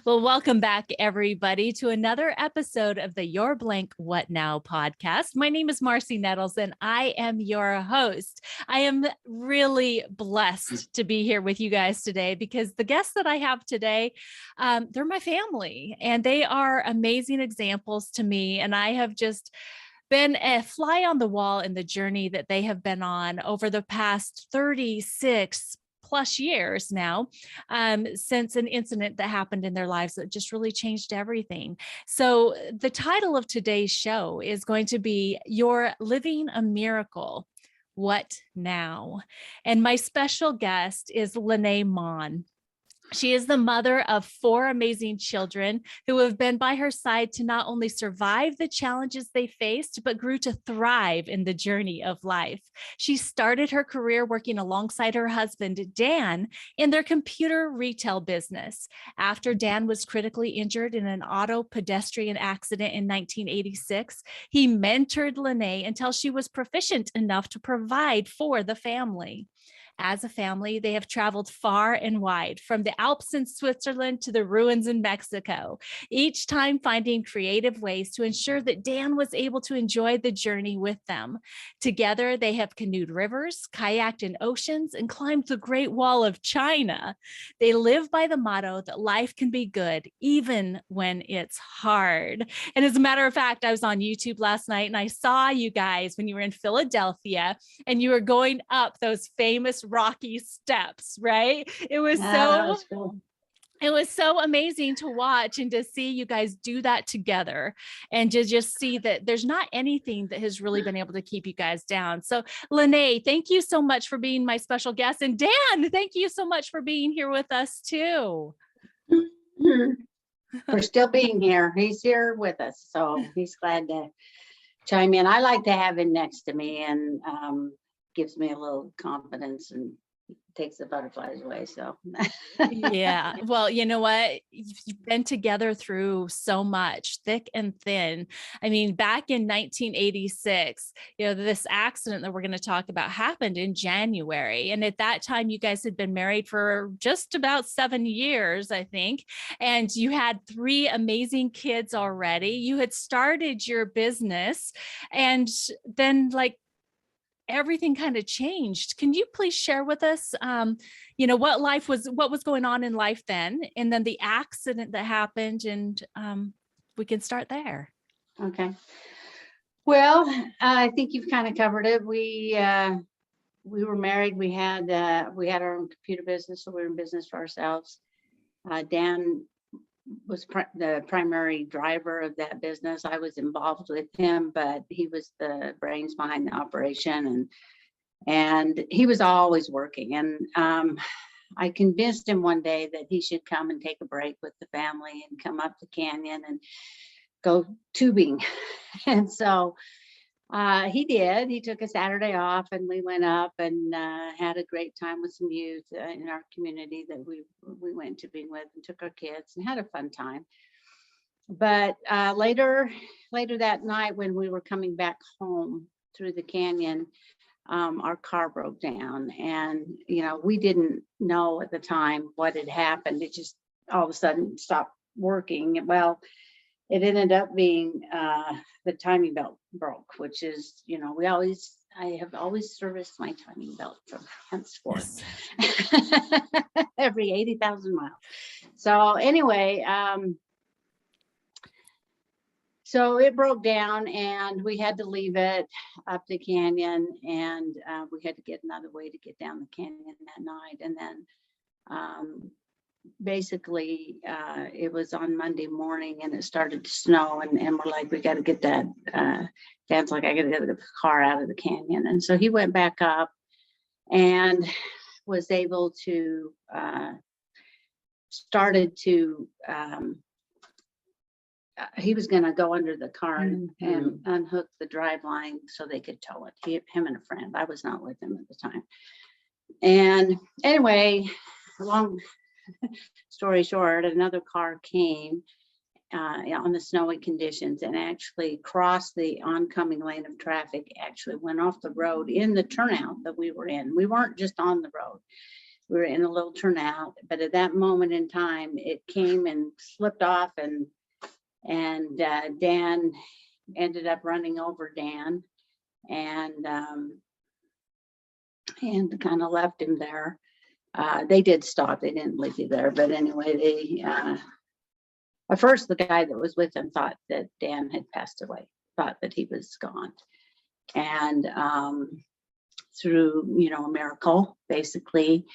Well, welcome back, everybody, to another episode of the Your Blank What Now podcast. My name is Marcy Nettles, and I am your host. I am really blessed to be here with you guys today because the guests that I have today, they're my family, and they are amazing examples to me. And I have just been a fly on the wall in the journey that they have been on over the past 36 plus years now, since an incident that happened in their lives that just really changed everything. So the title of today's show is going to be You're Living a Miracle. What now? And my special guest is LaNae Maughan. She is the mother of 4 amazing children who have been by her side to not only survive the challenges they faced, but grew to thrive in the journey of life. She started her career working alongside her husband, Dan, in their computer retail business. After Dan was critically injured in an auto pedestrian accident in 1986, he mentored LaNae until she was proficient enough to provide for the family. As a family, they have traveled far and wide, from the Alps in Switzerland to the ruins in Mexico, each time finding creative ways to ensure that Dan was able to enjoy the journey with them. Together, they have canoed rivers, kayaked in oceans, and climbed the Great Wall of China. They live by the motto that life can be good even when it's hard. And as a matter of fact, I was on YouTube last night and I saw you guys when you were in Philadelphia and you were going up those famous rocky steps, right? It was Cool. It was so amazing to watch and to see you guys do that together and to just see that there's not anything that has really been able to keep you guys down. So LaNae, thank you so much for being my special guest. And Dan, thank you so much for being here with us too. For still being here. He's here with us, so he's glad to chime in. I like to have him next to me, and gives me a little confidence and takes the butterflies away. So Yeah. Well, you know what? You've been together through so much, thick and thin. I mean, back in 1986, this accident that we're going to talk about happened in January. And at that time, you guys had been married for just about 7 years, I think. And you had 3 amazing kids already. You had started your business, and then everything kind of changed. Can you please share with us, what was going on in life then, and then the accident that happened, and we can start there. Okay. Well, I think you've kind of covered it. We were married. We had our own computer business, so we were in business for ourselves. Dan was the primary driver of that business. I was involved with him, but he was the brains behind the operation, and he was always working. And I convinced him one day that he should come and take a break with the family and come up the canyon and go tubing. And so he did. He took a Saturday off, and we went up and had a great time with some youth in our community that we went tubing with, and took our kids and had a fun time. But later that night, when we were coming back home through the canyon, our car broke down, and we didn't know at the time what had happened. It just all of a sudden stopped working. Well, it ended up being the timing belt broke, which is, I have always serviced my timing belt from henceforth. Every 80,000 miles. So anyway, so it broke down, and we had to leave it up the canyon, and we had to get another way to get down the canyon that night. And then basically it was on Monday morning, and it started to snow, and we're like, we got to get that. Dad's like, I got to get the car out of the canyon. And so he went back up and was able to he was going to go under the car and unhook the drive line so they could tow it. Him and a friend. I was not with him at the time. And anyway, long story short, another car came on the snowy conditions and actually crossed the oncoming lane of traffic, actually went off the road in the turnout that we were in. We weren't just on the road. We were in a little turnout, but at that moment in time, it came and slipped off, and Dan ended up running over Dan, and kind of left him there. They did stop; they didn't leave you there, but anyway, they. At first, the guy that was with him thought that Dan had passed away, thought that he was gone, and through a miracle, basically,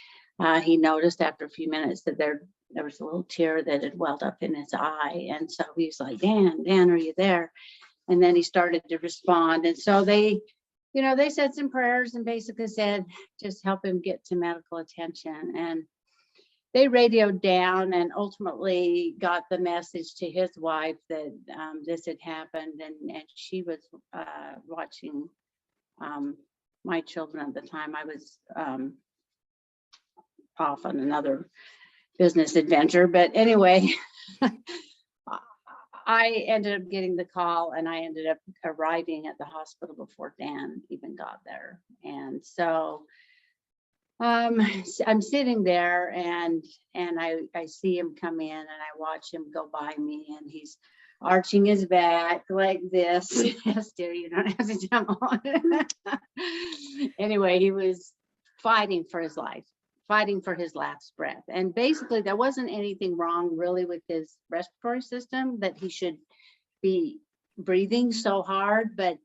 he noticed after a few minutes that there was a little tear that had welled up in his eye, and so he's like, Dan, are you there? And then he started to respond, and so they said some prayers and basically said, just help him get to medical attention. And they radioed down and ultimately got the message to his wife that this had happened, and she was watching my children at the time. I was off on another business adventure, but anyway, I ended up getting the call, and I ended up arriving at the hospital before Dan even got there. And so I'm sitting there, and I see him come in, and I watch him go by me, and he's arching his back like this. Yes, dear, you don't have to jump on. Anyway, he was fighting for his life, fighting for his last breath. And basically, there wasn't anything wrong really with his respiratory system that he should be breathing so hard. But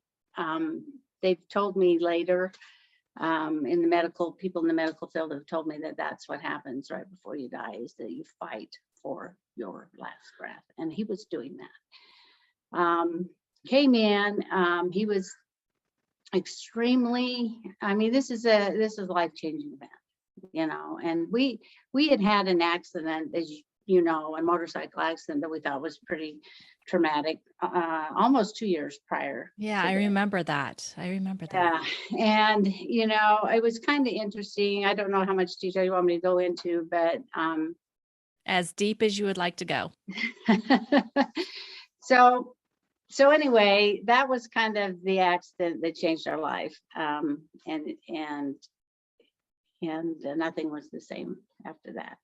they've told me later, in the medical, people in the medical field have told me that that's what happens right before you die, is that you fight for your last breath. And he was doing that. Came in, he was extremely, I mean, this is a life-changing event, and we had an accident, as a motorcycle accident that we thought was pretty traumatic, almost 2 years prior. Yeah, I remember that. Yeah, and it was kind of interesting. I don't know how much detail you want me to go into, but as deep as you would like to go. So anyway, that was kind of the accident that changed our life, and nothing was the same after that.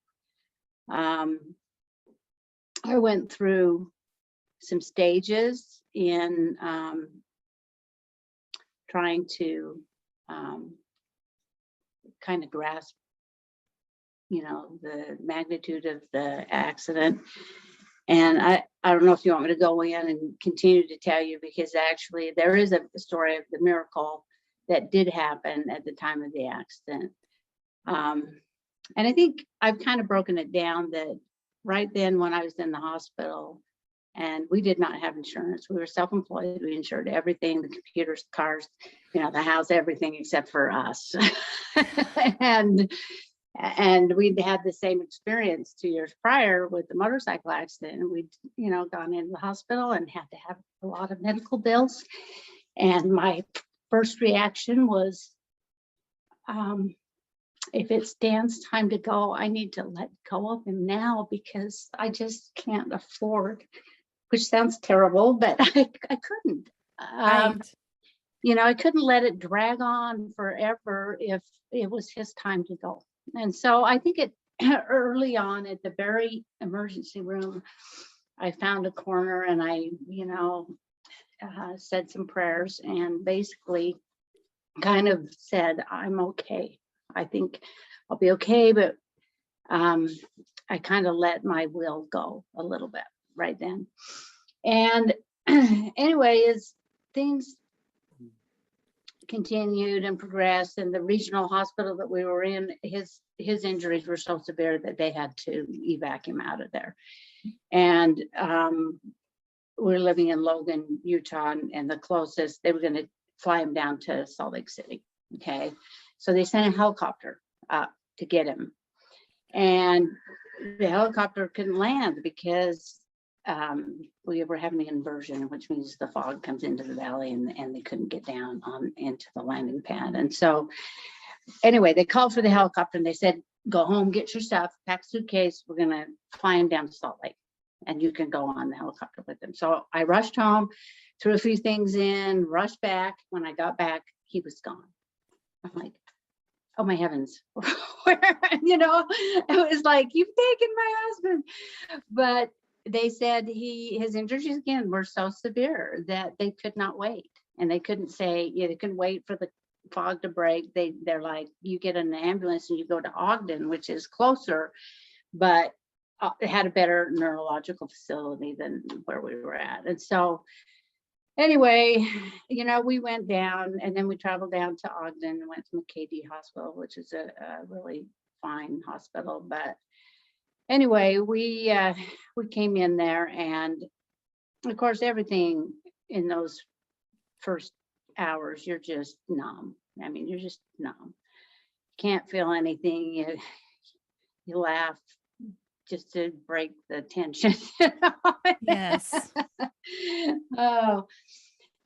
I went through some stages in trying to kind of grasp, the magnitude of the accident. And I don't know if you want me to go in and continue to tell you, because actually there is a story of the miracle that did happen at the time of the accident. And I think I've kind of broken it down that right then when I was in the hospital, and we did not have insurance. We were self-employed. We insured everything, the computers, the cars, the house, everything except for us. And we'd had the same experience 2 years prior with the motorcycle accident. And we'd, gone into the hospital and had to have a lot of medical bills. And my first reaction was, if it's Dan's time to go, I need to let go of him now, because I just can't afford, which sounds terrible, but I couldn't. Right. I couldn't let it drag on forever if it was his time to go. And so I think early on at the very emergency room, I found a corner, and I, said some prayers, and basically kind of said, I'm okay. I think I'll be okay, but I kind of let my will go a little bit right then. And anyway, as things continued and progressed, and the regional hospital that we were in, his injuries were so severe that they had to evac him out of there. And we're living in Logan, Utah, and the closest, they were going to fly him down to Salt Lake City. Okay, so they sent a helicopter up to get him, and the helicopter couldn't land because we were having an inversion, which means the fog comes into the valley, and they couldn't get down into the landing pad. And so anyway, they called for the helicopter, and they said, go home, get your stuff, pack a suitcase, we're going to fly him down to Salt Lake, and you can go on the helicopter with him. So I rushed home, threw a few things in, rushed back. When I got back, he was gone. I'm like, oh my heavens, where, it was like, you've taken my husband. But they said his injuries again were so severe that they could not wait. And they couldn't say, they couldn't wait for the fog to break. They're like, you get an ambulance and you go to Ogden, which is closer, but it had a better neurological facility than where we were at. And so anyway, we went down, and then we traveled down to Ogden and went to McKay Hospital, which is a really fine hospital. But anyway, we came in there, and of course, everything in those first hours, you're just numb. I mean, you're just numb. Can't feel anything. You laugh just to break the tension. Yes. Oh,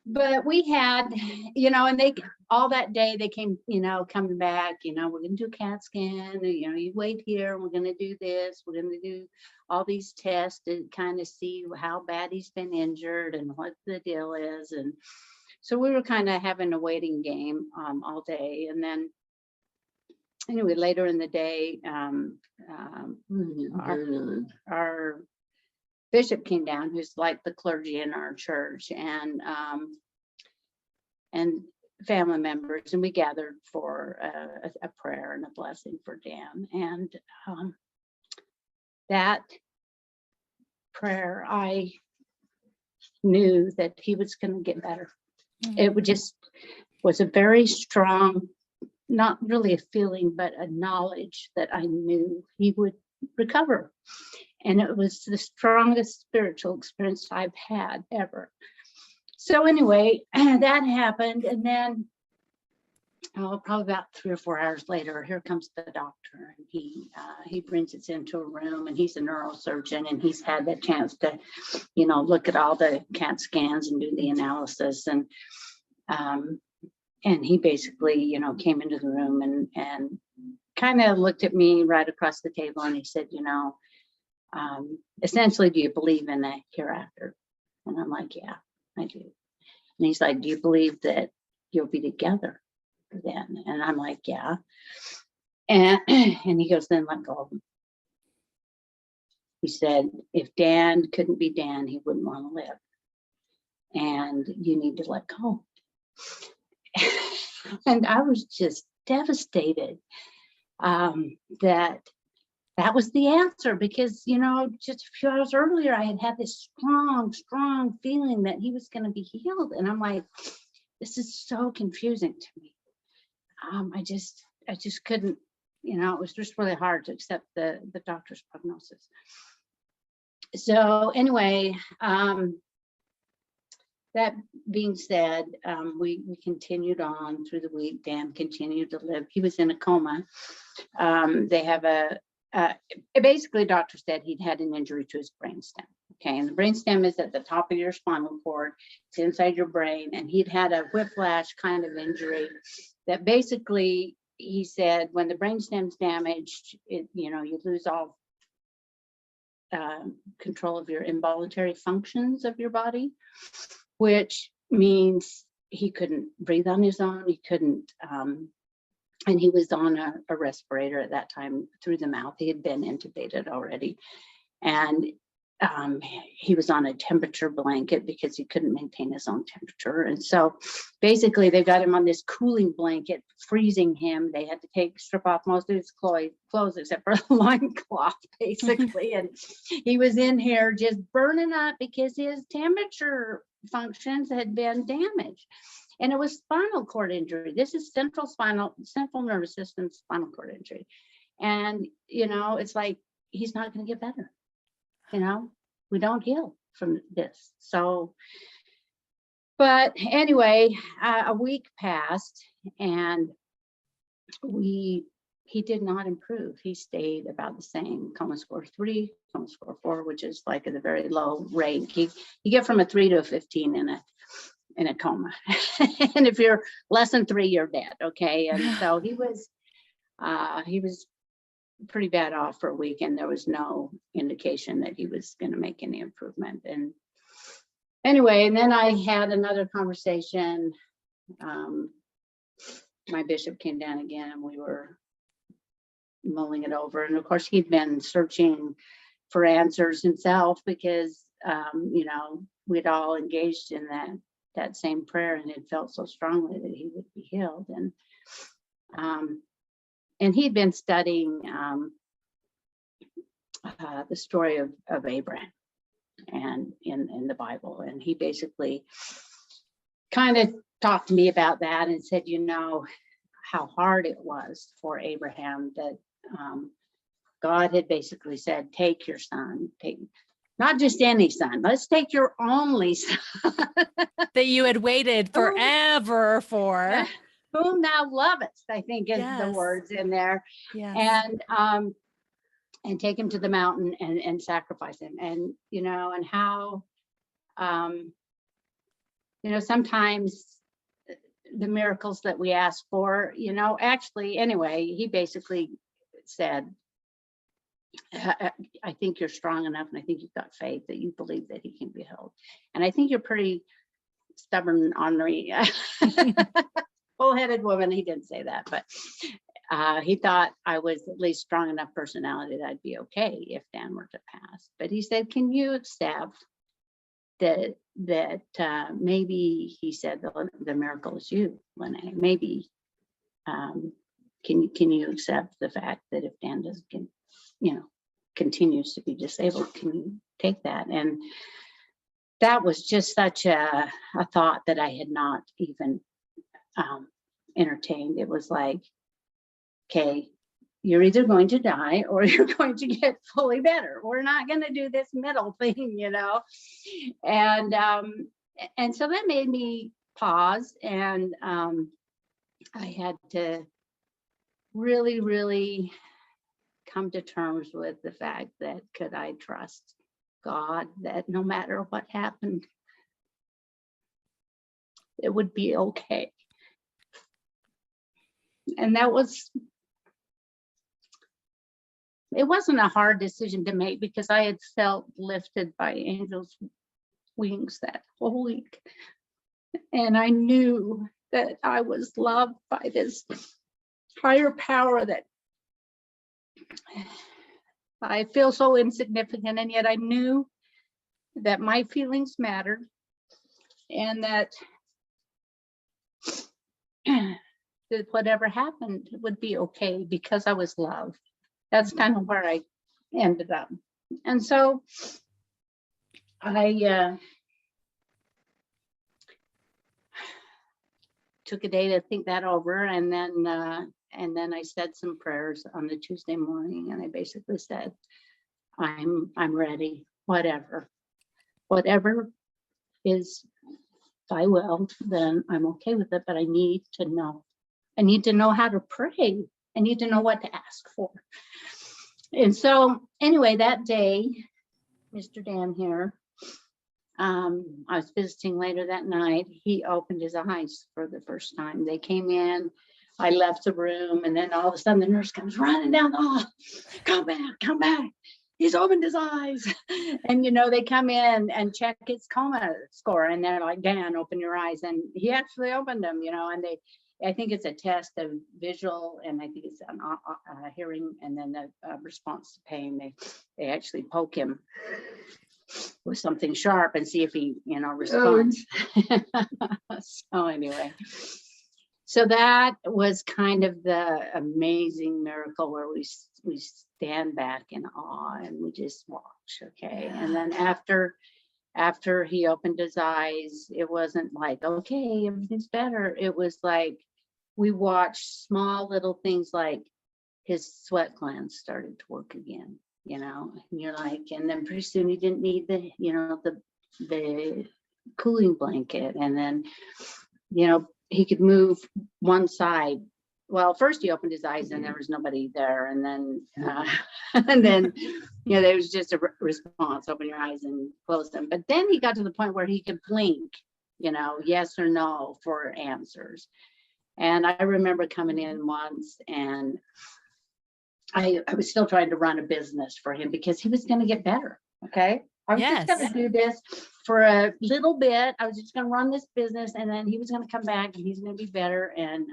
but we had, and they all that day they came, coming back, we're gonna do a CAT scan, you wait here, we're gonna do this, we're gonna do all these tests to kind of see how bad he's been injured and what the deal is. And so we were kind of having a waiting game all day. And then anyway, later in the day, our bishop came down, who's like the clergy in our church, and family members, and we gathered for a prayer and a blessing for Dan. And that prayer, I knew that he was going to get better. It was a very strong, not really a feeling, but a knowledge that I knew he would recover. And it was the strongest spiritual experience I've had ever. So anyway, that happened. And then probably about 3 or 4 hours later, here comes the doctor. And he brings us into a room, and he's a neurosurgeon, and he's had the chance to, look at all the CAT scans and do the analysis. And he basically, came into the room and kind of looked at me right across the table, and he said, essentially, do you believe in a hereafter? And I'm like, yeah, I do. And he's like, do you believe that you'll be together then? And I'm like, yeah. And he goes, then let go of him. He said, if Dan couldn't be Dan, he wouldn't want to live. And you need to let go. And I was just devastated that was the answer, because, just a few hours earlier, I had this strong feeling that he was going to be healed. And I'm like, this is so confusing to me. I just couldn't, it was just really hard to accept the doctor's prognosis. So anyway, that being said, we continued on through the week. Dan continued to live. He was in a coma. They have basically, doctor said he'd had an injury to his brainstem. Okay, and the brainstem is at the top of your spinal cord. It's inside your brain, and he'd had a whiplash kind of injury that basically, he said, when the brainstem's damaged, you lose all control of your involuntary functions of your body, which means he couldn't breathe on his own. He couldn't, and he was on a respirator at that time through the mouth. He had been intubated already. And he was on a temperature blanket because he couldn't maintain his own temperature. And so basically they got him on this cooling blanket, freezing him. They had to strip off most of his clothes except for a loincloth, basically. And he was in here just burning up because his temperature functions had been damaged. And it was spinal cord injury. This is central nervous system spinal cord injury. And, it's like, he's not going to get better. We don't heal from this. So, but anyway, a week passed, and he did not improve. He stayed about the same, coma score 3, coma score 4, which is like at a very low rate. You get from a 3 to a 15 in a coma. And if you're less than 3, you're dead. Okay. And so he was pretty bad off for a week, and there was no indication that he was going to make any improvement. And anyway, and then I had another conversation my bishop came down again, and we were mulling it over. And of course, he'd been searching for answers himself because, we'd all engaged in that same prayer, and had felt so strongly that he would be healed. And he'd been studying the story of Abraham and in the Bible. And he basically kind of talked to me about that and said, how hard it was for Abraham, that God had basically said, take your son, not just any son, let's take your only son. That you had waited forever for. Whom thou lovest, I think is the Yes. words in there. Yes. And take him to the mountain and sacrifice him. And, and how, sometimes the miracles that we ask for, actually, anyway, he basically said, I think you're strong enough, and I think you've got faith that you believe that he can be healed. And I think you're pretty stubborn, ornery, bull-headed woman. He didn't say that, but he thought I was at least strong enough personality that I'd be okay if Dan were to pass. But he said, can you accept that maybe, he said, the miracle is you, LaNae. Maybe can you accept the fact that if Dan continues to be disabled, can you take that? And that was just such a thought that I had not even entertained. It was like, okay, you're either going to die or you're going to get fully better. We're not going to do this middle thing, And so that made me pause, and I had to really, really come to terms with the fact that, could I trust God that no matter what happened, it would be okay. And it wasn't a hard decision to make, because I had felt lifted by angels' wings that whole week. And I knew that I was loved by this higher power, that I feel so insignificant, and yet I knew that my feelings mattered, and that whatever happened would be okay because I was loved. That's kind of where I ended up. And so I took a day to think that over, and then I said some prayers on the Tuesday morning, and I basically said, I'm ready, whatever is thy will, then I'm okay with it, but I need to know how to pray. I need to know what to ask for. And so anyway, that day, Mr. Dan here, I was visiting later that night. He opened his eyes for the first time. They came in, I left the room, and then all of a sudden the nurse comes running down the hall. Come back. He's opened his eyes. And, they come in and check his coma score, and they're like, Dan, open your eyes. And he actually opened them, and I think it's a test of visual, and I think it's an hearing, and then the response to pain. They actually poke him with something sharp and see if he, responds. So anyway, so that was kind of the amazing miracle where we stand back in awe and we just watch. Okay. And then after he opened his eyes, it wasn't like, okay, everything's better. It was like, we watched small little things, like his sweat glands started to work again, and you're like, and then pretty soon he didn't need the cooling blanket. And then, he could move one side. Well, first he opened his eyes and there was nobody there. And then, there was just a response, open your eyes and close them. But then he got to the point where he could blink, yes or no for answers. And I remember coming in once, and I was still trying to run a business for him because he was going to get better. Okay. I was just going to do this for a little bit. I was just going to run this business, and then he was going to come back and he's going to be better. And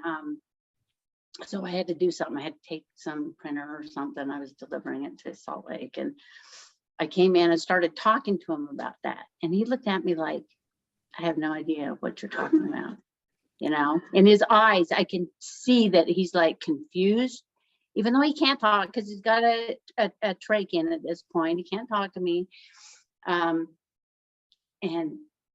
So I had to do something. I had to take some printer or something. I was delivering it to Salt Lake, and I came in and started talking to him about that. And he looked at me like, I have no idea what you're talking about. In his eyes, I can see that he's like confused, even though he can't talk because he's got a trach in at this point. He can't talk to me. And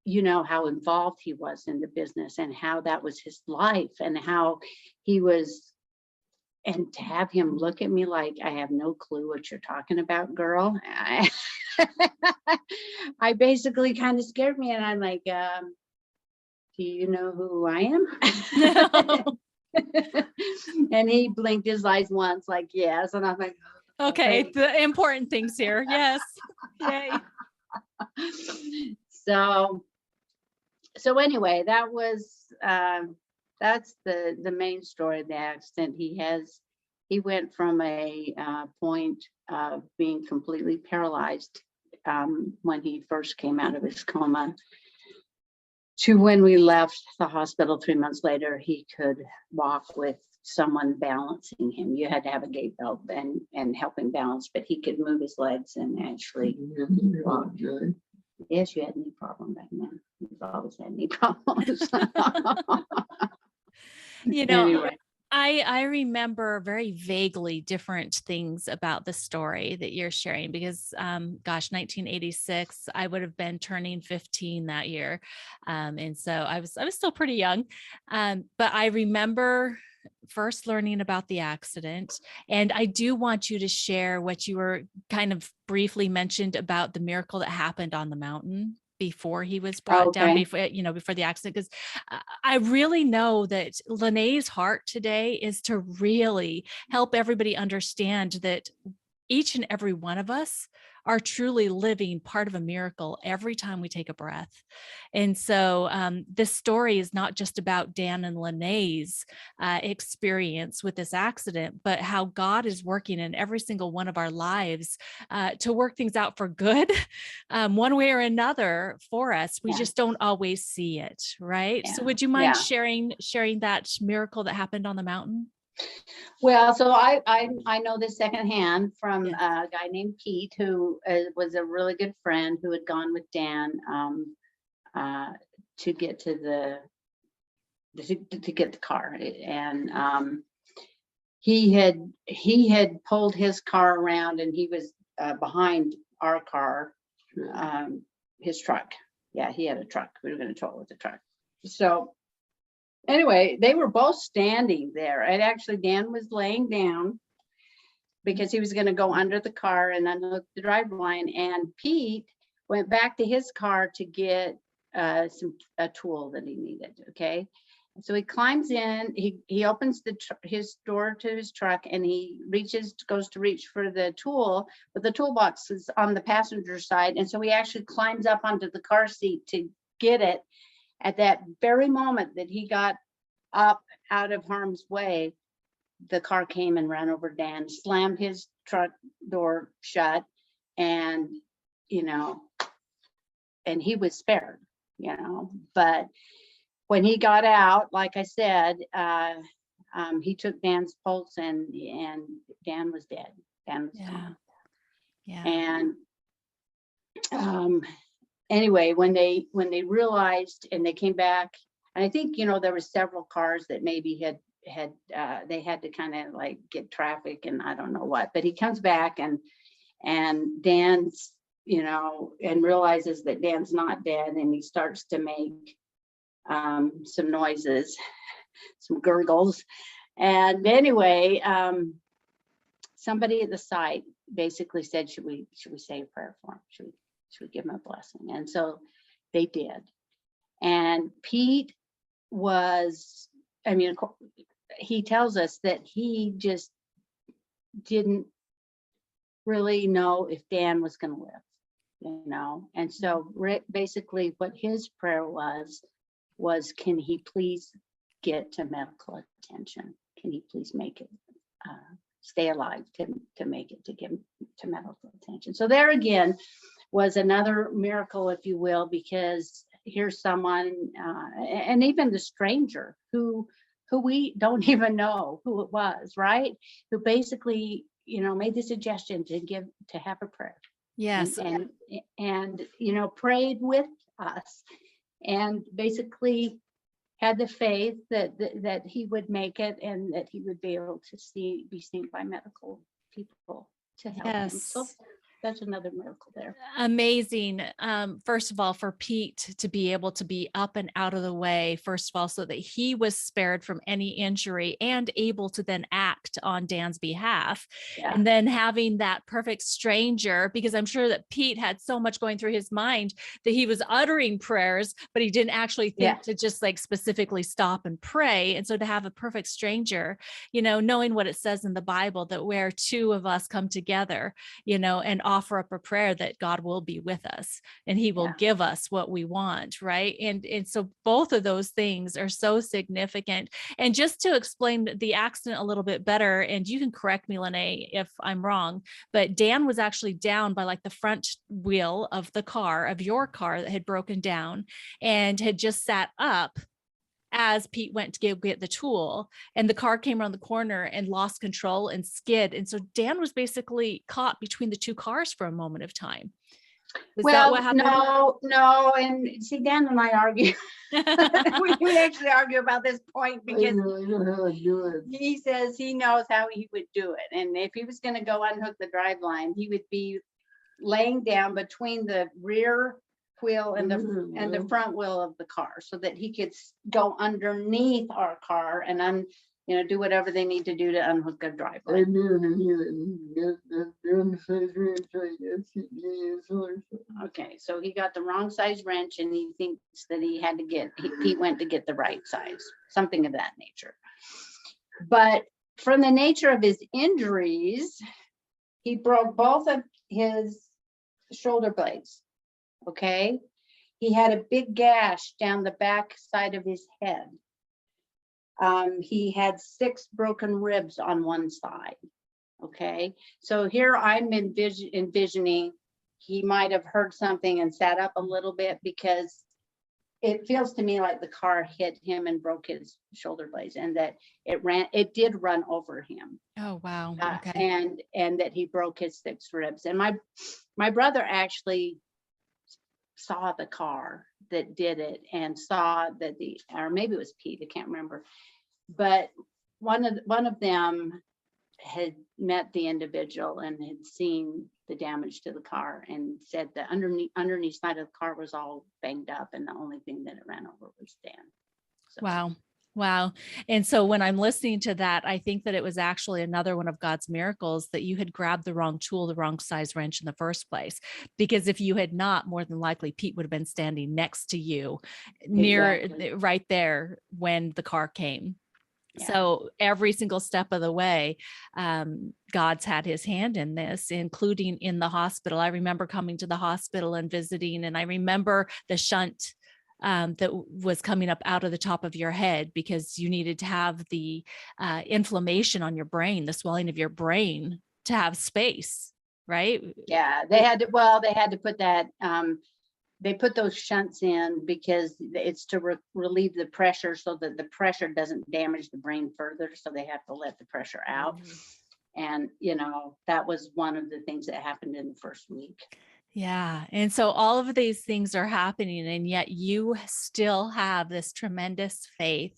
you know how involved he was in the business and how that was his life and how he was. And to have him look at me like, I have no clue what you're talking about, girl. I basically kind of scared me. And I'm like, do you know who I am? No. And he blinked his eyes once, like, yes. And I'm like, Okay, the important things here. Yes. Yay. So anyway, that was that's the main story of the accident. He went from a point of being completely paralyzed when he first came out of his coma to when we left the hospital 3 months later, he could walk with someone balancing him. You had to have a gait belt and help him balance, but he could move his legs and actually walk. Yes, you had knee problem back then. You've always had knee problems. Anyway. I remember very vaguely different things about the story that you're sharing because, 1986, I would have been turning 15 that year. And so I was still pretty young. But I remember first learning about the accident. And I do want you to share what you were kind of briefly mentioned about the miracle that happened on the mountain before he was brought down, before the accident, because I really know that LaNae's heart today is to really help everybody understand that each and every one of us are truly living part of a miracle every time we take a breath. And so this story is not just about Dan and LaNae's experience with this accident, but how God is working in every single one of our lives to work things out for good, one way or another for us. We just don't always see it, right? So would you mind sharing that miracle that happened on the mountain? Well, so I know this secondhand from a guy named Pete, who was a really good friend who had gone with Dan to get to get the car, and he had pulled his car around, and he was behind our car, his truck. Yeah, he had a truck. We were going to tow it with the truck. So anyway, they were both standing there, and actually Dan was laying down because he was going to go under the car and unhook the drive line, and Pete went back to his car to get a tool that he needed. Okay, so he climbs in, he opens his door to his truck, and he goes to reach for the tool, but the toolbox is on the passenger side, and so he actually climbs up onto the car seat to get it. At that very moment that he got up out of harm's way, the car came and ran over Dan, slammed his truck door shut, and and he was spared, but when he got out, like I said, he took Dan's pulse, and Dan was dead. Dan was gone. And anyway, when they realized, and they came back, and I think there were several cars that maybe had they had to kind of like get traffic and I don't know what, but he comes back and Dan's and realizes that Dan's not dead, and he starts to make some noises, some gurgles, and anyway, somebody at the site basically said, should we say a prayer for him? Should we give him a blessing? And so they did. And Pete was, he tells us that he just didn't really know if Dan was going to live, and so basically what his prayer was, can he please get to medical attention? Can he please make it, stay alive to make it, to get to medical attention? So there again was another miracle, if you will, because here's someone, and even the stranger who who we don't even know who it was, right? Who basically, made the suggestion to have a prayer Yes. and prayed with us, and basically had the faith that he would make it, and that he would be able to be seen by medical people to help him. So Yes. that's another miracle there. Amazing. First of all, for Pete to be able to be up and out of the way, first of all, so that he was spared from any injury and able to then act on Dan's behalf. Yeah. And then having that perfect stranger, because I'm sure that Pete had so much going through his mind that he was uttering prayers, but he didn't actually think to just like specifically stop and pray. And so to have a perfect stranger, knowing what it says in the Bible, that where two of us come together, and offer up a prayer, that God will be with us and he will give us what we want. Right. And so both of those things are so significant. And just to explain the accident a little bit better, and you can correct me, LaNae, if I'm wrong, but Dan was actually down by like the front wheel of your car that had broken down, and had just sat up as Pete went to get the tool, and the car came around the corner and lost control and skid. And so Dan was basically caught between the two cars for a moment of time. Is that what happened? No. And see, Dan and I argue. we actually argue about this point, because he says he knows how he would do it. And if he was going to go unhook the drive line, he would be laying down between the rear wheel and the front wheel of the car, so that he could go underneath our car and do whatever they need to do to unhook a drive line. Okay, so he got the wrong size wrench, and he thinks that he went to get the right size, something of that nature. But from the nature of his injuries, he broke both of his shoulder blades. Okay, he had a big gash down the back side of his head. He had 6 broken ribs on one side. Okay, so here I'm envisioning he might have heard something and sat up a little bit, because it feels to me like the car hit him and broke his shoulder blades, and that it did run over him. Oh, wow. Okay. And that he broke his 6 ribs. And my brother actually saw the car that did it, and saw that or maybe it was Pete, I can't remember, but one of them had met the individual and had seen the damage to the car, and said that underneath side of the car was all banged up, and the only thing that it ran over was Dan. So. Wow. And so when I'm listening to that, I think that it was actually another one of God's miracles that you had grabbed the wrong tool, the wrong size wrench in the first place. Because if you had not, more than likely, Pete would have been standing next to you right there when the car came. Yeah. So every single step of the way, God's had his hand in this, including in the hospital. I remember coming to the hospital and visiting, and I remember the shunt that was coming up out of the top of your head, because you needed to have the inflammation on your brain, the swelling of your brain, to have space, right? Yeah, they had to put that, they put those shunts in because it's to relieve the pressure, so that the pressure doesn't damage the brain further. So they have to let the pressure out. And, that was one of the things that happened in the first week. Yeah. And so all of these things are happening, and yet you still have this tremendous faith.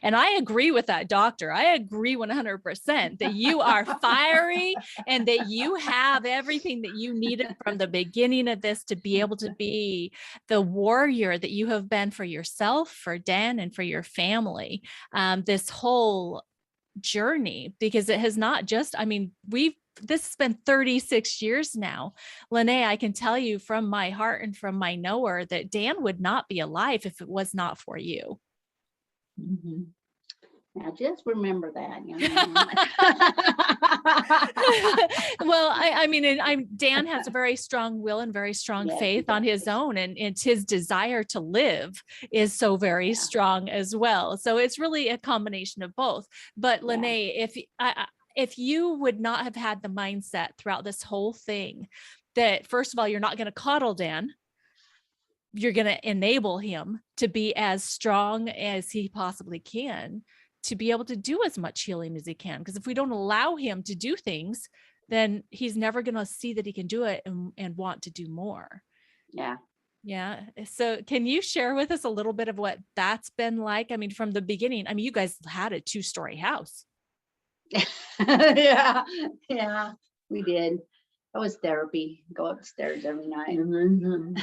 And I agree with that doctor. I agree 100% that you are fiery, and that you have everything that you needed from the beginning of this to be able to be the warrior that you have been for yourself, for Dan, and for your family. This whole journey, because it has not just, this has been 36 years now. LaNae, I can tell you from my heart and from my knower that Dan would not be alive if it was not for you. Mm-hmm. Now just remember that. Well, Dan has a very strong will and very strong faith on his own, and it's his desire to live is so very strong as well. So it's really a combination of both. But LaNae, if you would not have had the mindset throughout this whole thing that, first of all, you're not going to coddle Dan, you're going to enable him to be as strong as he possibly can, to be able to do as much healing as he can. Because if we don't allow him to do things, then he's never going to see that he can do it and want to do more. Yeah. Yeah. So can you share with us a little bit of what that's been like? I mean, from the beginning, I mean, you guys had a 2-story house. Yeah, yeah, we did. That was therapy. Go upstairs every night in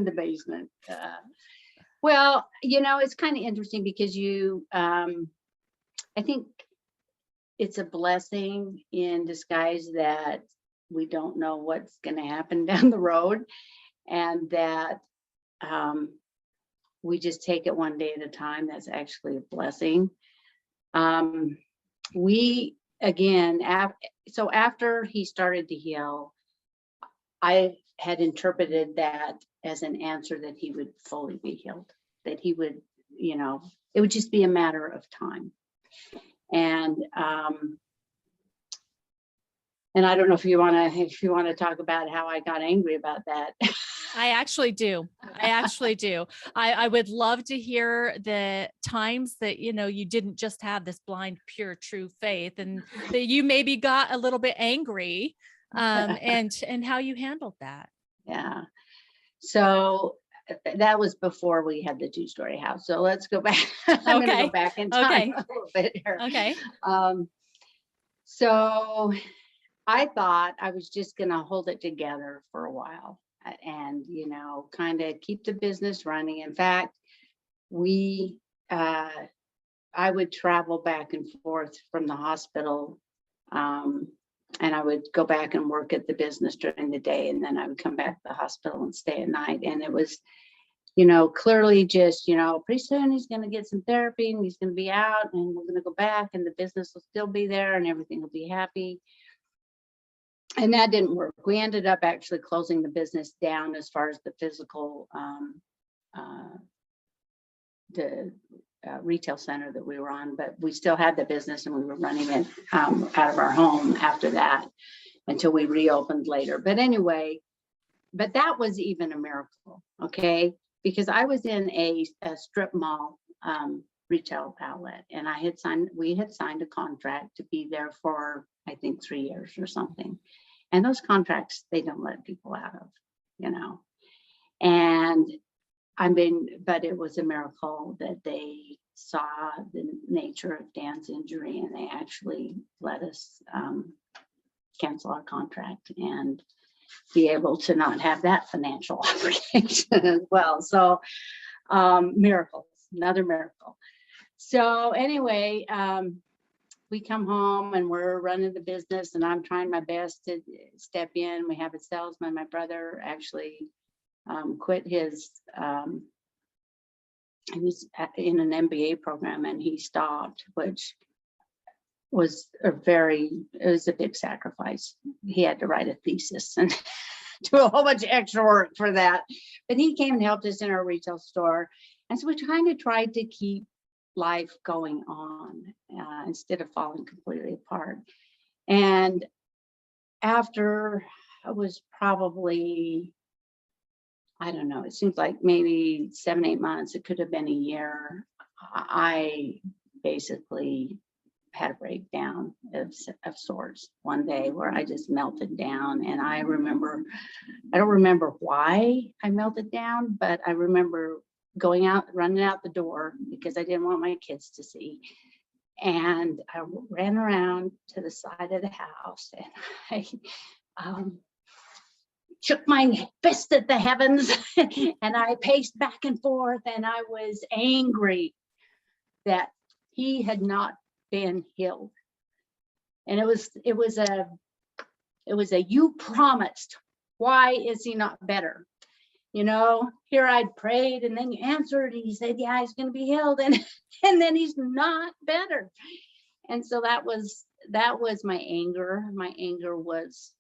the basement. Well, it's kind of interesting because I think it's a blessing in disguise that we don't know what's going to happen down the road, and that we just take it one day at a time. That's actually a blessing. We again, so after he started to heal, I had interpreted that as an answer that he would fully be healed, that he would, it would just be a matter of time. And I don't know if you want to talk about how I got angry about that. I actually do. I would love to hear the times that, you didn't just have this blind, pure, true faith, and that you maybe got a little bit angry, and how you handled that. Yeah. So that was before we had the 2-story house. So let's go back. I'm going to go back in time a little bit here. Okay. So I thought I was just going to hold it together for a while and, kind of keep the business running. In fact, I would travel back and forth from the hospital, and I would go back and work at the business during the day, and then I would come back to the hospital and stay at night. And it was, clearly just, pretty soon he's going to get some therapy and he's going to be out, and we're going to go back and the business will still be there and everything will be happy. And that didn't work. We ended up actually closing the business down as far as the physical, retail center that we were on, but we still had the business and we were running it out of our home after that until we reopened later. But anyway, that was even a miracle, okay? Because I was in a strip mall retail outlet, and we had signed a contract to be there for, I think, 3 years or something. And those contracts, they don't let people out of, and but it was a miracle that they saw the nature of Dan's injury, and they actually let us cancel our contract and be able to not have that financial obligation as well. So miracles, another miracle. So anyway, we come home and we're running the business, and I'm trying my best to step in. We have a salesman. My brother actually quit his, he was in an MBA program and he stopped, which was it was a big sacrifice. He had to write a thesis and do a whole bunch of extra work for that. But he came and helped us in our retail store. And so we kind of tried to keep life going on instead of falling completely apart. And after it was probably, I don't know, it seems like maybe 7-8 months, it could have been a year, I basically had a breakdown of sorts one day where I just melted down. And I don't remember why I melted down, but I remember going out, running out the door because I didn't want my kids to see. And I ran around to the side of the house and I shook my fist at the heavens and I paced back and forth, and I was angry that he had not been healed. And it was a you promised, why is he not better? Here I'd prayed, and then you answered and you said, yeah, he's going to be healed, and then he's not better. And so that was my anger. My anger was,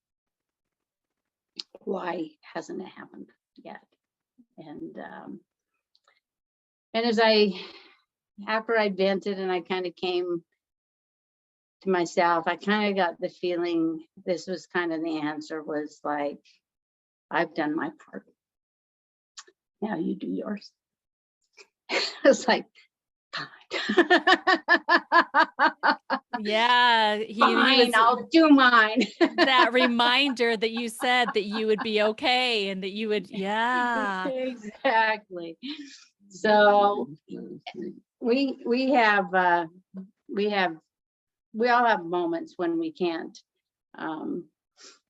why hasn't it happened yet? And after I vented and I kind of came to myself, I kind of got the feeling this was kind of the answer, was like, I've done my part. Now you do yours. It's like, fine. Yeah, he Fine, was I'll do mine. that reminder that you said that you would be okay and that you would, yeah. Exactly. So we have we all have moments when we can't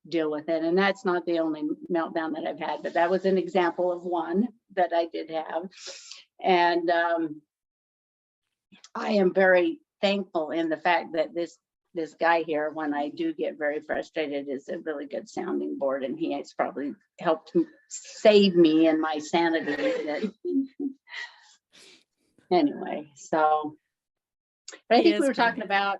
deal with it, and that's not the only meltdown that I've had, but that was an example of one that I did have. And I am very thankful in the fact that this guy here, when I do get very frustrated, is a really good sounding board, and he has probably helped save me and my sanity. Anyway, so but I think we were talking about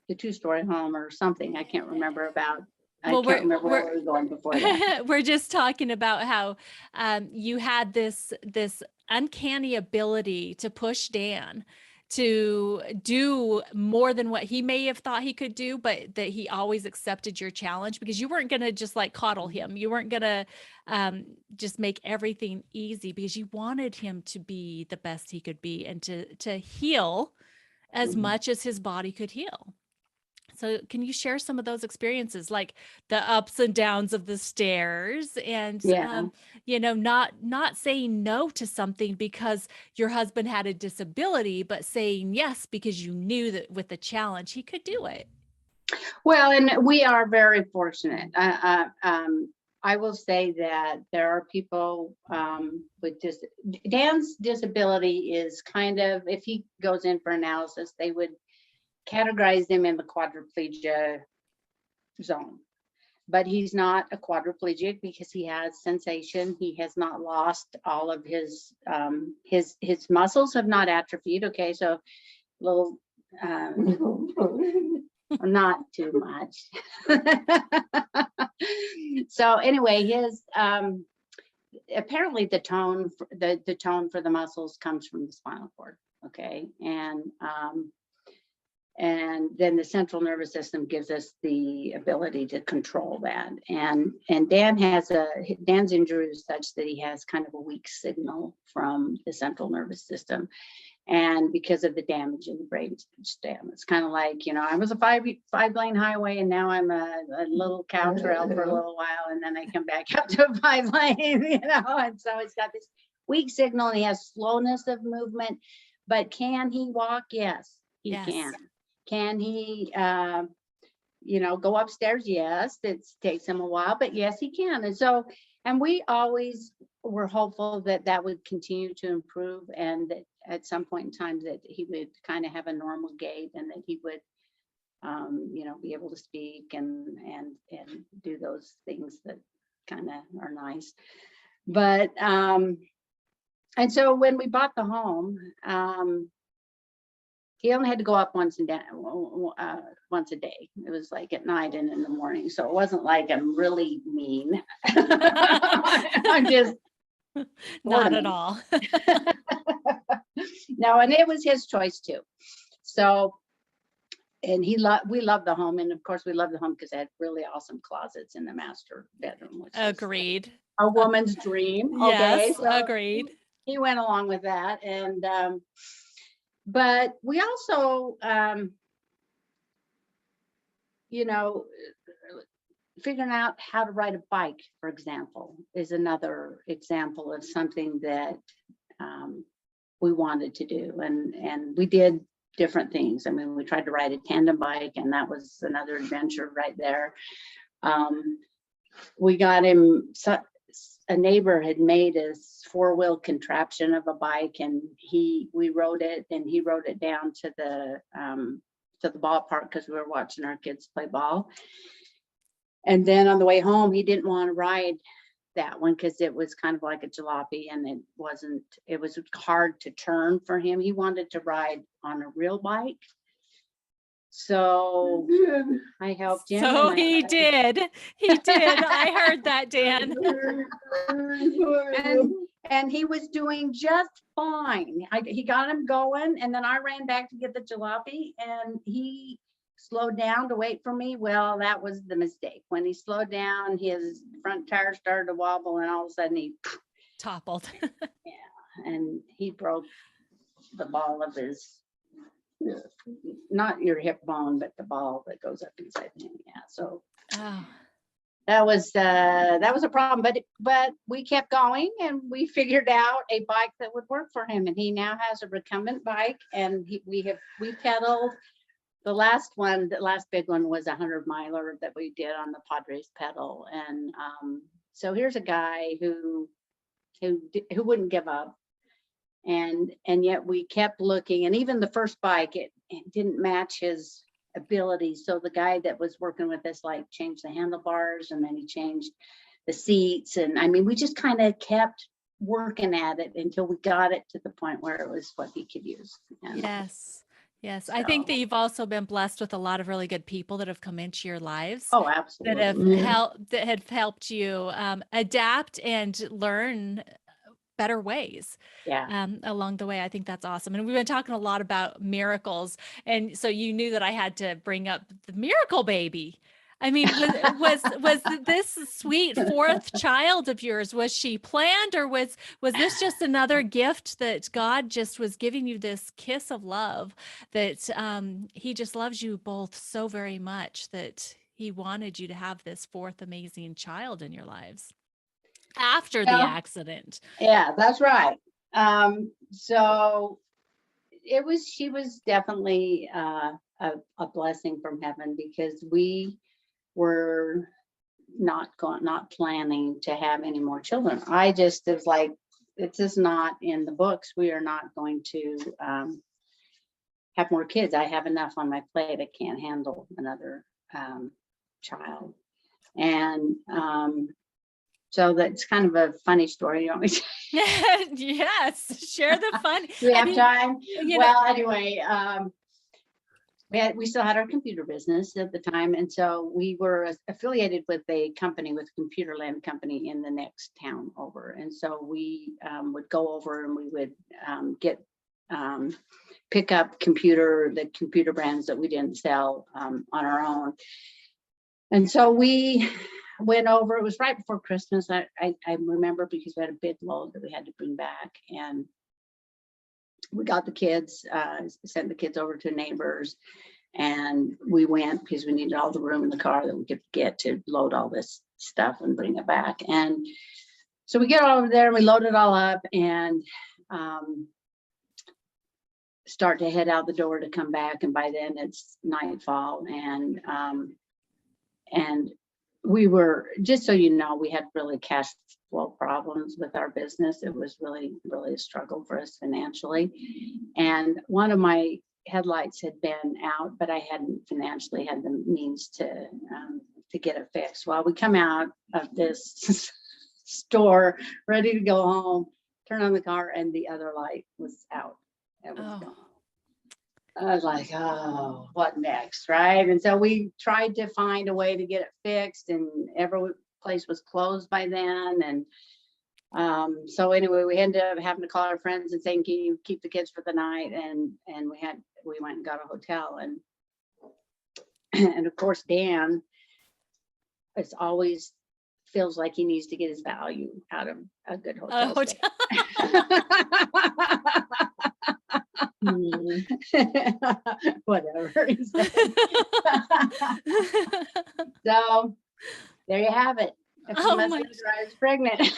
the two-story home or something. I can't remember about. Well, I can't remember where we were going before that. we're just talking about how you had this uncanny ability to push Dan to do more than what he may have thought he could do, but that he always accepted your challenge because you weren't going to just like coddle him. You weren't going to just make everything easy because you wanted him to be the best he could be and to heal as much as his body could heal. So can you share some of those experiences, like the ups and downs of the stairs and, Yeah. not saying no to something because your husband had a disability, but saying yes because you knew that with the challenge, he could do it. Well, and we are very fortunate. I will say that there are people with Dan's disability is kind of, if he goes in for analysis, they would categorize him in the quadriplegia zone. But he's not a quadriplegic because he has sensation. He has not lost all of his muscles have not atrophied. Okay, so little not too much. So anyway, his apparently the tone for the muscles comes from the spinal cord. Okay, and then the central nervous system gives us the ability to control that. And Dan's injury is such that he has kind of a weak signal from the central nervous system. And because of the damage in the brain stem, it's kind of like, I was a five lane highway and now I'm a little cow trail for a little while. And then I come back up to a 5 lane, and so it's got this weak signal and he has slowness of movement, but can he walk? Yes, he can. Can he, go upstairs? Yes, it takes him a while, but yes, he can. And so, and we always were hopeful that that would continue to improve and that at some point in time that he would kind of have a normal gait and that he would, be able to speak and do those things that kind of are nice. But, and so when we bought the home, he only had to go up once a day. It was like at night and in the morning. So it wasn't like I'm really mean. I'm just not at all. No, and it was his choice too. So, and we love the home, and of course we love the home because it had really awesome closets in the master bedroom. Which agreed. A woman's dream. Okay, yes, so agreed. He went along with that, and but we also, figuring out how to ride a bike, for example, is another example of something that we wanted to do. And we did different things. I mean, we tried to ride a tandem bike, and that was another adventure right there. We got him, a neighbor had made a 4-wheel contraption of a bike, and we rode it, and he rode it down to the ballpark because we were watching our kids play ball. And then on the way home, he didn't want to ride that one because it was kind of like a jalopy, and it was hard to turn for him. He wanted to ride on a real bike. So I helped him. So he did. I heard that, Dan. and he was doing just fine. He got him going, and then I ran back to get the jalopy, and he slowed down to wait for me. Well, that was the mistake. When he slowed down, his front tire started to wobble, and all of a sudden he toppled. Yeah, and he broke the ball of his, not your hip bone, but the ball that goes up inside him. Yeah. So Oh, that was a problem, but we kept going and we figured out a bike that would work for him, and he now has a recumbent bike, and we pedaled. The last big one was 100-miler that we did on the Padres pedal, and so here's a guy who wouldn't give up, and yet we kept looking, and even the first bike, it didn't match his ability. So the guy that was working with us like changed the handlebars, and then he changed the seats, and I mean we just kind of kept working at it until we got it to the point where it was what he could use. And yes. I think that you've also been blessed with a lot of really good people that have come into your lives oh, that have absolutely. helped you adapt and learn better ways Yeah. along the way. I think that's awesome. And we've been talking a lot about miracles. And so you knew that I had to bring up the miracle baby. I mean, was this sweet fourth child of yours, was she planned, or was this just another gift that God just was giving you, this kiss of love that he just loves you both so very much that he wanted you to have this fourth amazing child in your lives after the Well, accident? yeah, that's right. So she was definitely a blessing from heaven, because we were not planning to have any more children. I just was like, it's just not in the books. We are not going to have more kids. I have enough on my plate. I can't handle another child. And so that's kind of a funny story. You want me to Yes, share the fun. do we I have mean, time? you know, Well, anyway, we still had our computer business at the time, and so we were affiliated with a company, with Computerland company in the next town over, and so we would go over and we would get pick up the computer brands that we didn't sell on our own. And so we went over. It was right before Christmas. I remember, because we had a big load that we had to bring back, and we got the kids, sent the kids over to neighbors, and we went because we needed all the room in the car that we could get to load all this stuff and bring it back. And so we get over there and we load it all up, and start to head out the door to come back. And by then it's nightfall, and we were, just so you know, we had really cash flow problems with our business. It was really, really a struggle for us financially. And one of my headlights had been out, but I hadn't financially had the means to get it fixed. Well, we come out of this store ready to go home, turn on the car, and the other light was out. It was gone. I was like, oh, what next, right? And so we tried to find a way to get it fixed, and every place was closed by then. And so anyway, we ended up having to call our friends and saying, can you keep the kids for the night? And we went and got a hotel. And of course, Dan always feels like he needs to get his value out of a good hotel stay. Whatever. So there you have it. If you must I was pregnant.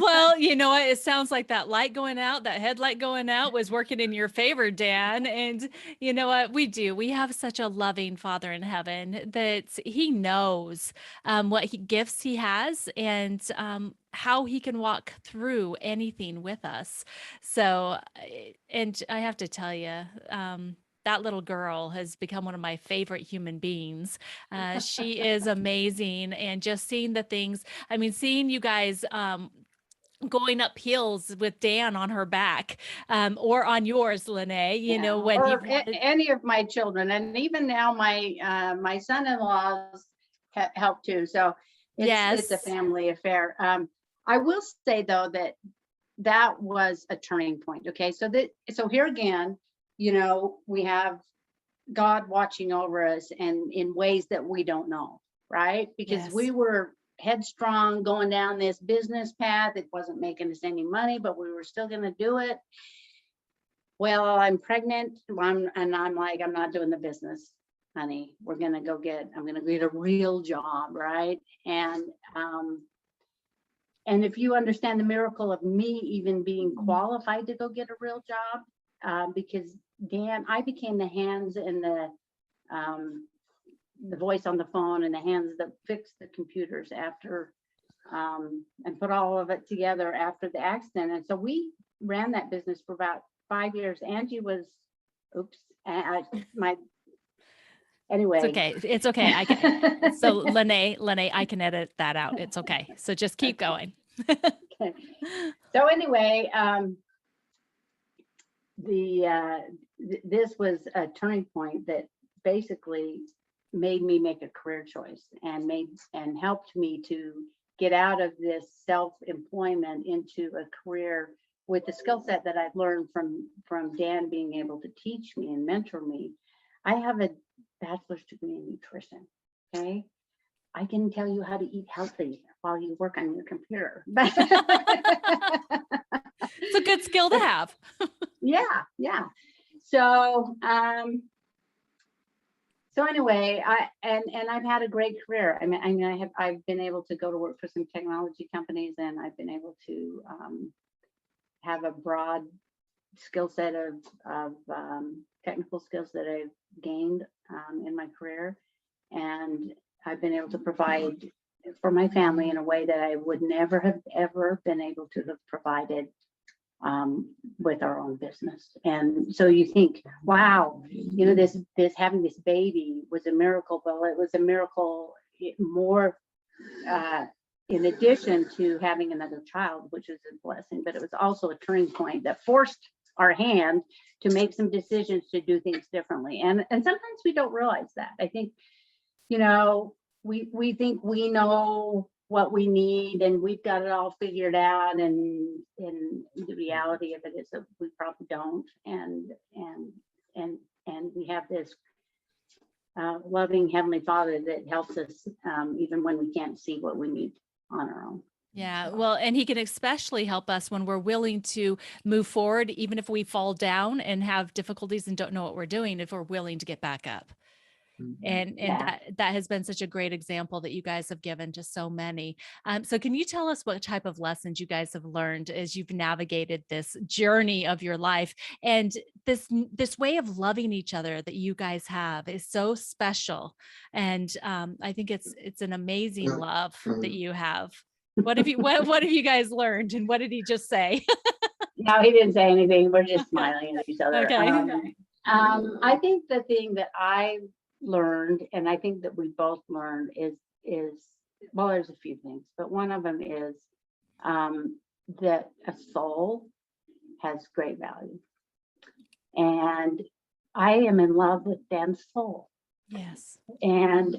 Well, you know what? It sounds like that light going out, that headlight going out, was working in your favor, Dan. And you know what? We have such a loving Father in heaven that he knows what gifts he has, and how he can walk through anything with us. So, and I have to tell you, that little girl has become one of my favorite human beings. She is amazing. And just seeing the things, I mean, seeing you guys going up hills with Dan on her back, or on yours, LaNae, you know, when or any of my children. And even now my son-in-laws help too. So it's a family affair. I will say though that was a turning point. Okay. So here again, you know, we have God watching over us, and in ways that we don't know, right? Because we were headstrong going down this business path. It wasn't making us any money, but we were still going to do it. Well, I'm pregnant, and I'm like, I'm not doing the business, honey. I'm going to go get a real job, right? And if you understand the miracle of me even being qualified to go get a real job, because Dan, I became the hands and the voice on the phone and the hands that fixed the computers after, and put all of it together after the accident. And so we ran that business for about 5 years. Angie was, anyway. It's okay. It's okay. I can. So LaNae, I can edit that out. It's okay. So just keep going. Okay. So anyway, this was a turning point that basically made me make a career choice and helped me to get out of this self-employment into a career with the skill set that I've learned from Dan being able to teach me and mentor me. I have a bachelor's degree in nutrition. Okay. I can tell you how to eat healthy while you work on your computer. It's a good skill to have. Yeah. So anyway, I've had a great career. I've been able to go to work for some technology companies, and I've been able to have a broad skill set of technical skills that I've gained in my career, and I've been able to provide for my family in a way that I would never have ever been able to have provided with our own business. And so you think, wow, this having this baby was a miracle. Well, it was a miracle more in addition to having another child, which is a blessing, but it was also a turning point that forced our hand to make some decisions to do things differently. And sometimes we don't realize that. I think, we think we know what we need and we've got it all figured out, and the reality of it is that we probably don't. And we have this loving Heavenly Father that helps us even when we can't see what we need on our own. Yeah, well, and he can especially help us when we're willing to move forward, even if we fall down and have difficulties and don't know what we're doing, if we're willing to get back up. And Yeah. that has been such a great example that you guys have given to so many. So can you tell us what type of lessons you guys have learned as you've navigated this journey of your life? And this way of loving each other that you guys have is so special. And I think it's an amazing love that you have. What have you guys learned? And what did he just say? No, he didn't say anything. We're just smiling at each other. Okay. I think the thing that I learned, and I think that we both learned, is well, there's a few things, but one of them is that a soul has great value. And I am in love with Dan's soul. Yes. And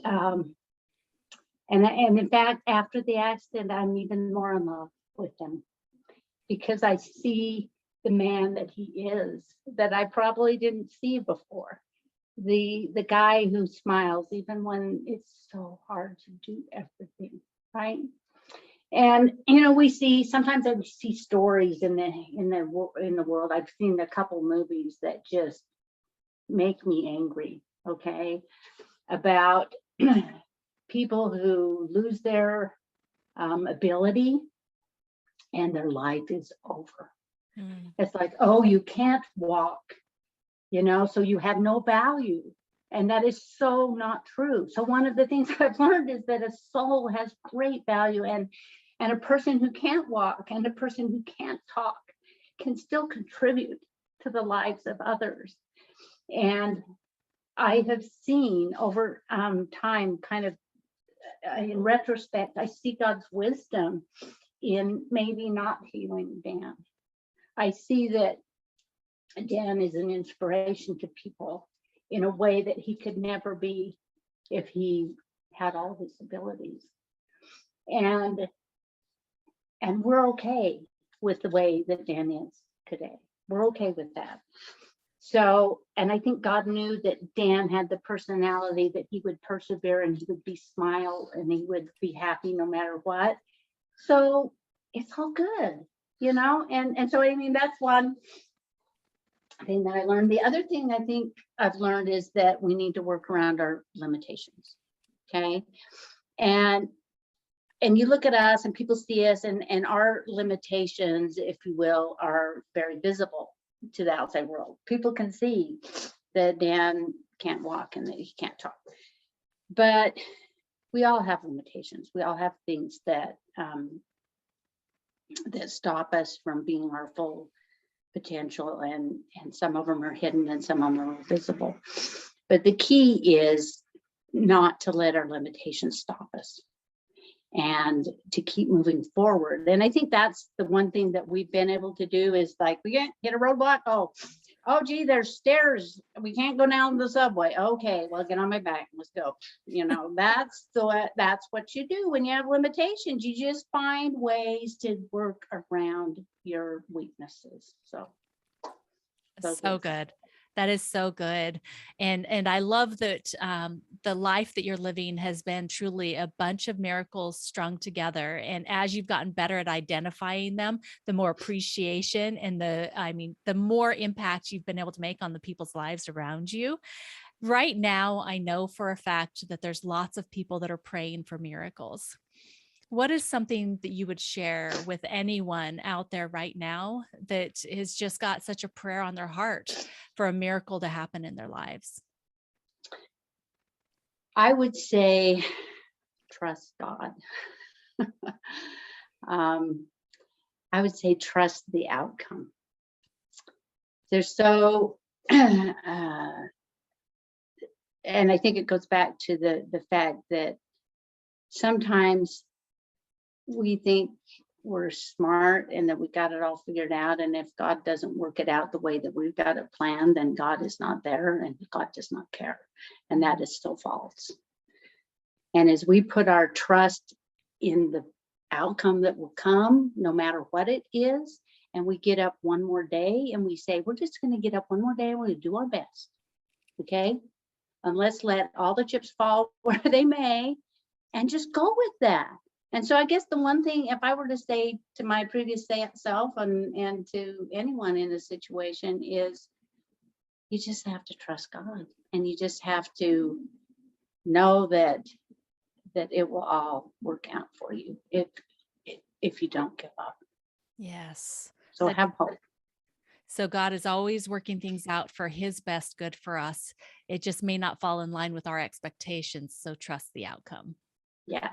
in fact, after the accident, I'm even more in love with him because I see the man that he is that I probably didn't see before. The guy who smiles even when it's so hard to do everything, right? And we see sometimes I see stories in the world. I've seen a couple movies that just make me angry, okay, about people who lose their ability and their life is over. It's like, oh, you can't walk, so you have no value. And that is so not true. So one of the things I've learned is that a soul has great value, and a person who can't walk and a person who can't talk can still contribute to the lives of others. And I have seen over time, kind of in retrospect, I see God's wisdom in maybe not healing Dan. I see that Dan is an inspiration to people in a way that he could never be if he had all his abilities. And we're okay with the way that Dan is today. We're okay with that. So, and I think God knew that Dan had the personality that he would persevere and he would be smile and he would be happy no matter what. So it's all good, and so, I mean, that's one thing that I learned. The other thing I think I've learned is that we need to work around our limitations. Okay. And you look at us and people see us, and our limitations, if you will, are very visible to the outside world. People can see that Dan can't walk and that he can't talk. But we all have limitations. We all have things that that stop us from being our full potential, and some of them are hidden and some of them are visible. But the key is not to let our limitations stop us and to keep moving forward. And I think that's the one thing that we've been able to do is, like, we can't hit a roadblock. Oh gee, there's stairs, we can't go down the subway. Okay, well, get on my back, let's go. That's what you do when you have limitations. You just find ways to work around your weaknesses. So good. That is so good. And I love that the life that you're living has been truly a bunch of miracles strung together. And as you've gotten better at identifying them, the more appreciation and the more impact you've been able to make on the people's lives around you. Right now, I know for a fact that there's lots of people that are praying for miracles. What is something that you would share with anyone out there right now that has just got such a prayer on their heart for a miracle to happen in their lives? I would say trust God. I would say trust the outcome. There's so, and I think it goes back to the fact that sometimes we think we're smart and that we got it all figured out. And if God doesn't work it out the way that we've got it planned, then God is not there and God does not care. And that is still false. And as we put our trust in the outcome that will come, no matter what it is, and we get up one more day and we say, we're just going to get up one more day and we're going to do our best. Okay. And let's let all the chips fall where they may and just go with that. And so I guess the one thing, if I were to say to my previous self and to anyone in a situation, is you just have to trust God, and you just have to know that it will all work out for you if you don't give up. Yes. So have hope. So God is always working things out for his best good for us. It just may not fall in line with our expectations. So trust the outcome. Yeah.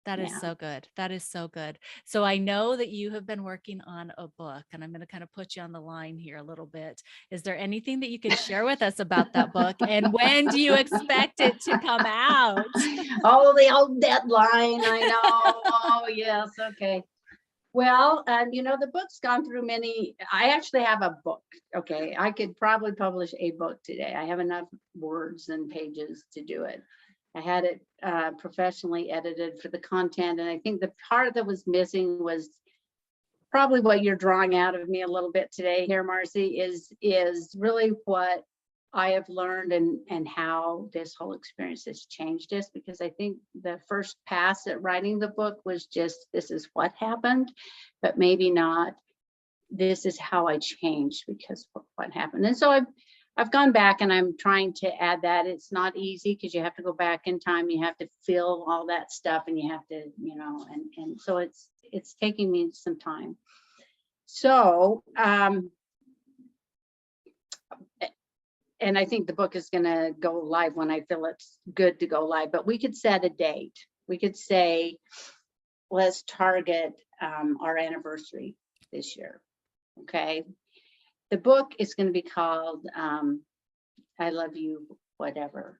That is so good. That is so good. So I know that you have been working on a book, and I'm going to kind of put you on the line here a little bit. Is there anything that you can share with us about that book, and when do you expect it to come out? Oh, the old deadline. I know. Oh, yes. Okay. Well, the book's gone through many. I actually have a book. Okay. I could probably publish a book today. I have enough words and pages to do it. I had it professionally edited for the content. And I think the part that was missing was probably what you're drawing out of me a little bit today here, Marcy, is really what I have learned and how this whole experience has changed us. Because I think the first pass at writing the book was just, this is what happened, but maybe not, this is how I changed because of what happened. And so I've gone back and I'm trying to add that. It's not easy because you have to go back in time. You have to fill all that stuff and you have to, and so it's taking me some time. So, and I think the book is going to go live when I feel it's good to go live, but we could set a date. We could say, let's target our anniversary this year. Okay. The book is going to be called I Love You, Whatever,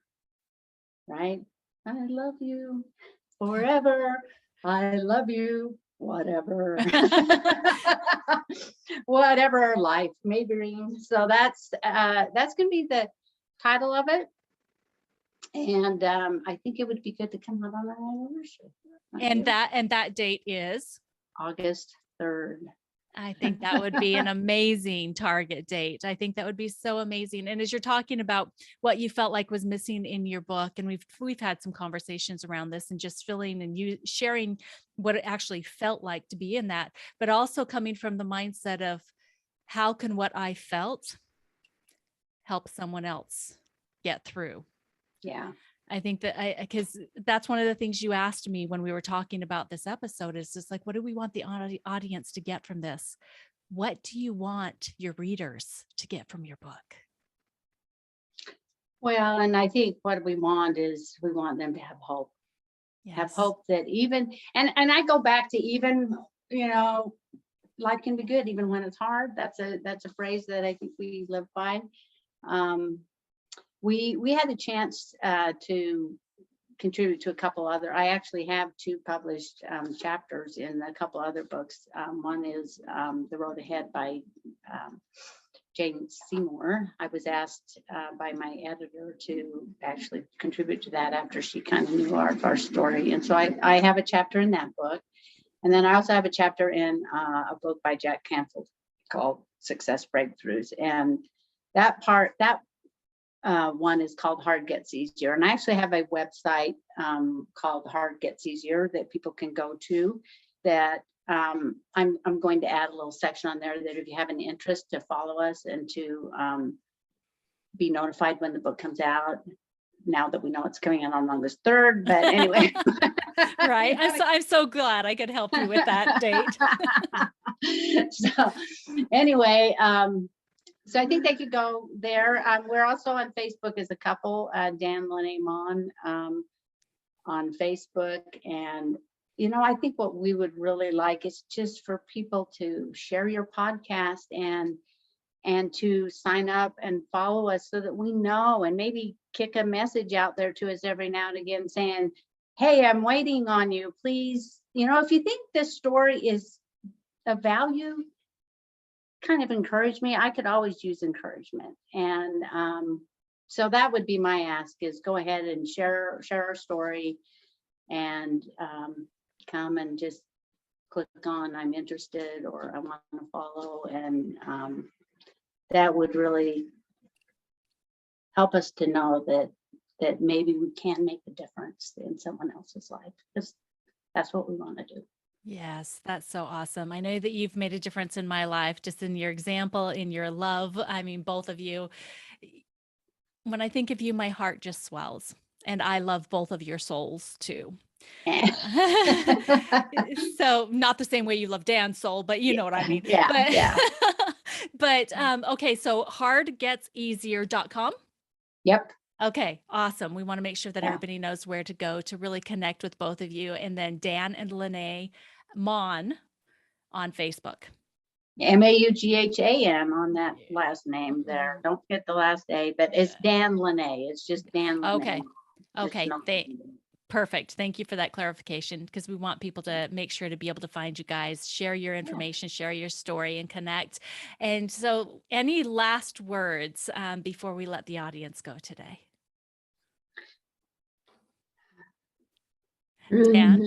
right? I love you forever. I love you, whatever. Whatever life may bring. So that's going to be the title of it. And I think it would be good to come out on our anniversary. And that date is August 3rd. I think that would be an amazing target date. I think that would be so amazing. And as you're talking about what you felt like was missing in your book, and we've had some conversations around this and just feeling and you sharing what it actually felt like to be in that, but also coming from the mindset of how can what I felt help someone else get through. Yeah. I think that because that's one of the things you asked me when we were talking about this episode is just like, what do we want the audience to get from this? What do you want your readers to get from your book? Well, and I think what we want is we want them to have hope. Yes. Have hope that even, and I go back to even, life can be good even when it's hard. That's a phrase that I think we live by. We had the chance to contribute to a couple other. I actually have 2 published chapters in a couple other books. One is The Road Ahead by Jane Seymour. I was asked by my editor to actually contribute to that after she kind of knew our story, and so I have a chapter in that book, and then I also have a chapter in a book by Jack Canfield called Success Breakthroughs, and that one is called Hard Gets Easier. And I actually have a website called Hard Gets Easier that people can go to that I'm going to add a little section on there that if you have an interest to follow us and to be notified when the book comes out, now that we know it's coming out on August 3rd, but anyway. Right. I'm so glad I could help you with that date. So anyway, so I think they could go there. We're also on Facebook as a couple, Dan, LaNae Maughan, on Facebook. And, I think what we would really like is just for people to share your podcast and to sign up and follow us so that we know, and maybe kick a message out there to us every now and again saying, hey, I'm waiting on you. Please, if you think this story is of value, kind of encourage me. I could always use encouragement. And so that would be my ask, is go ahead and share our story, and come and just click on I'm interested or I want to follow. And that would really help us to know that maybe we can make a difference in someone else's life, because that's what we want to do. Yes, that's so awesome. I know that you've made a difference in my life, just in your example, in your love. I mean, both of you. When I think of you, my heart just swells. And I love both of your souls too. So not the same way you love Dan's soul, but you know what I mean. Yeah. But, Yeah. but okay, so hardgetseasier.com. Yep. Okay, awesome. We want to make sure that Yeah. everybody knows where to go to really connect with both of you. And then Dan and LaNae Maughan on Facebook. Maughan on that last name there. Don't forget the last A, but it's Dan LaNae. It's just Dan LaNae. Okay. Okay. No, Perfect. Thank you for that clarification, because we want people to make sure to be able to find you guys, share your information, share your story, and connect. And so any last words before we let the audience go today? Dan?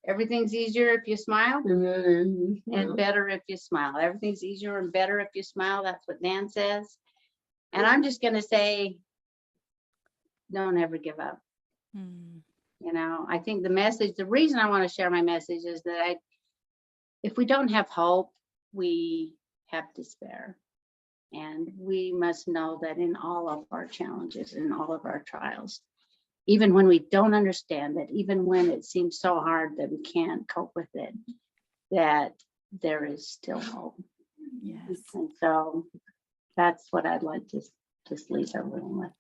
everything's easier if you smile, and better if you smile. Everything's easier and better if you smile. That's what Dan says. And I'm just going to say, don't ever give up. I think the reason I want to share my message is that if we don't have hope, we have despair. And we must know that in all of our challenges, in all of our trials, even when we don't understand it, even when it seems so hard that we can't cope with it, that there is still hope. Yes. And so that's what I'd like to just leave everyone with.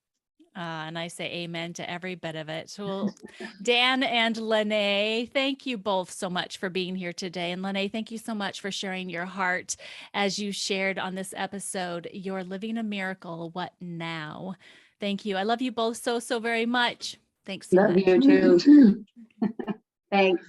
And I say amen to every bit of it. Well, Dan and LaNae, thank you both so much for being here today. And LaNae, thank you so much for sharing your heart as you shared on this episode. You're living a miracle. What now? Thank you. I love you both so very much. Thanks so much. Love you too. Thanks.